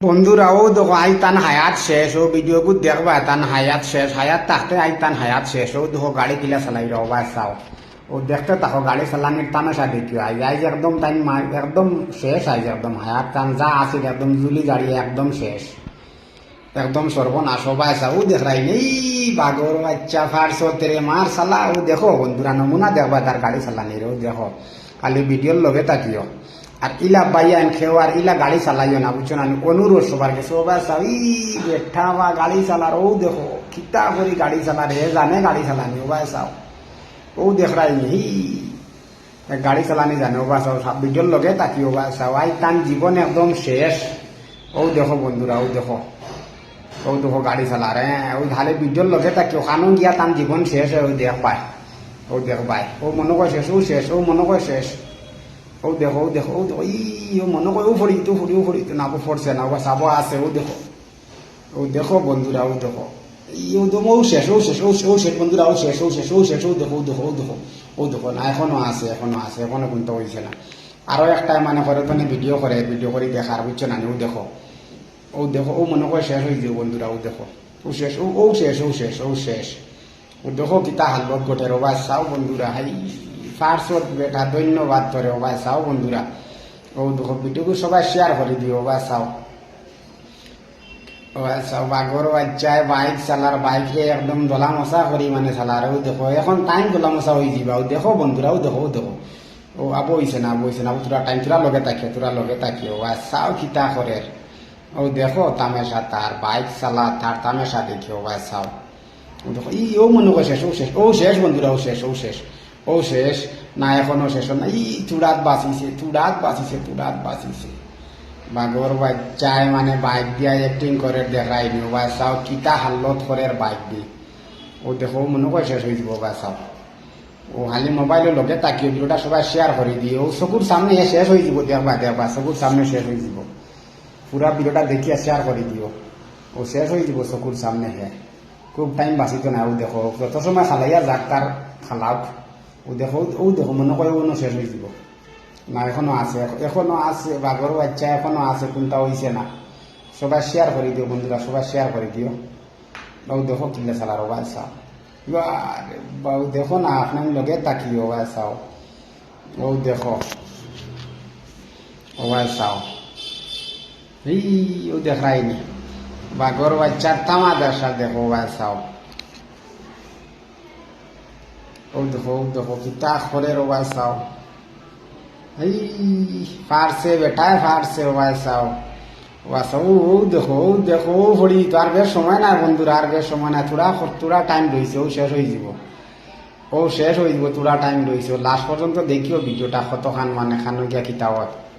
বন্ধুরাও দেখো আই তান হায়াত শেষ ও ভিডিও কু দেখবা তান হায়াত শেষ হায়াত থাকতে আই তান হায়াত শেষ ও দেখো গাড়ি কিলা চালাই রো বা চাও ও দেখতে থাকো গাড়ি চালানির তামাশা দেখিও আইজ একদম টাইম একদম শেষ আইজ একদম হায়াত টান যা আছিল একদম জুলি গাড়ি একদম শেষ একদম সর্বনাশ বা চাও দেখাই নেই বাগর বাচ্চা ফারসো তেরে মার চালা ও দেখো বন্ধুরা নমুনা দেখবা তার গাড়ি চালানির ও দেখো খালি ভিডিওর লগে তাকিও আর ইলা বাইয়ান খেও আর ইলা গাড়ি চালাইও না বুঝছো না অনুরোধ সবার কাছে ও বাস ই বেঠা বা গাড়ি চালার ও দেখো কিতা করি গাড়ি চালার হে জানে গাড়ি চালানি ও বাসাও ও দেখ রাই নি গাড়ি চালানি জানে ও বাসাও সব ভিডিওর লগে তাকি ও বাসাও আই তান জীবন একদম শেষ ও দেখো বন্ধুরা ও দেখো গাড়ি চালার হ্যাঁ ওই খালি ভিডিওর লগে তাকি ওখানো গিয়া তান জীবন শেষ ও দেখ পায় ও দেখ পায় ও মনে কয় শেষ ও শেষ ও মনে কয় শেষ ও দেখো ও মনে করে ও ফড়ি না ফড়ছে না ও চাবো আছে ও দেখো বন্ধুরা ও দেখো ও শেষ বন্ধুরা ও শেষ ও দেখো না এখনো আছে এখনো কিন্তু হয়েছে না আরো একটা মানে করে তো ভিডিও করে দেখার বুঝছো না ও দেখো ও মনে করে শেষ হয়ে যাবে বন্ধুরা ও দেখো ও শেষ ও দেখো কিতা হালত গোটে রবা চাও বন্ধুরা হাই ফার্স্ট বেটা ধন্যবাদ করে ও ভাই চাও বন্ধুরা ও দেখো ভিডিওকে সবাই শেয়ার করে দিও ও ভাই চাও বাগর বাচ্চায় বাইক চালার বাইকে একদম দলা মশা করি মানে চালার ও দেখো এখন টাইম দলা মশা হয়ে যাবা ও দেখো বন্ধুরা ও দেখো ও আবো হইছে না তোরা টাইম তোরা লগে তাকিও ও চাও খিতা করে ও দেখো তামেশা তার বাইক চালা তার তামেশা দেখিও ভাই চাও ও দেখো ও মনে করে শেষ ও শেষ বন্ধুরা ও শেষ না এখনো শেষ না চূড়াত বাঁচিছে বাগর বাচ্চায় মানে বাইক দিয়া অ্যাক্টিং করে দেখাই নি বা চাও কিতা হাল্লত করে বাইক দি ও দেখো মনে করে শেষ হয়ে যাব বা চাও ও খালি মোবাইলের লগে তাকিও ভিডিওটা সবাই শেয়ার করে দিয়ে ও চকুর সামনে শেষ হয়ে যাব দেখবা চকুর সামনে শেষ হয়ে যাব পুরা ভিডিওটা দেখিয়া শেয়ার করে দিও ও শেষ হয়ে যাব চকুর সামনে খুব টাইম বাঁচিত না ও দেখো যত সময় খালাইয়া যাক তার খালাও ও দেখো মনে করে অন্য শেষ হয়ে যাব না এখনো আছে বাঘর বাচ্চা এখনো আছে কোনটা হয়েছে না সবাই শেয়ার করে দিও বন্ধুরা সবাই শেয়ার করে দিও ও দেখো কিলে চালার ও বাসাও ও দেখো না আপনার লগে তাকিও বাসাও ও দেখো ও বাসাও ও দেখাইনি বাঘর বাচ্চার তামাশা দেখো বাসাও ও দেখো কিতা করে রোবা চাও এই ফারছে বেটায় ফারছে রোবা চাও ও দেখো ভরি তো আর বেশ সময় না বন্ধুরা আর বেশ সময় না তোরা টাইম রয়েছে ও শেষ হয়ে যাব তোরা টাইম রয়েছে লাস্ট পর্যন্ত দেখিও ভিডিওটা কতখান মানে খানো গিয়া কিতাবত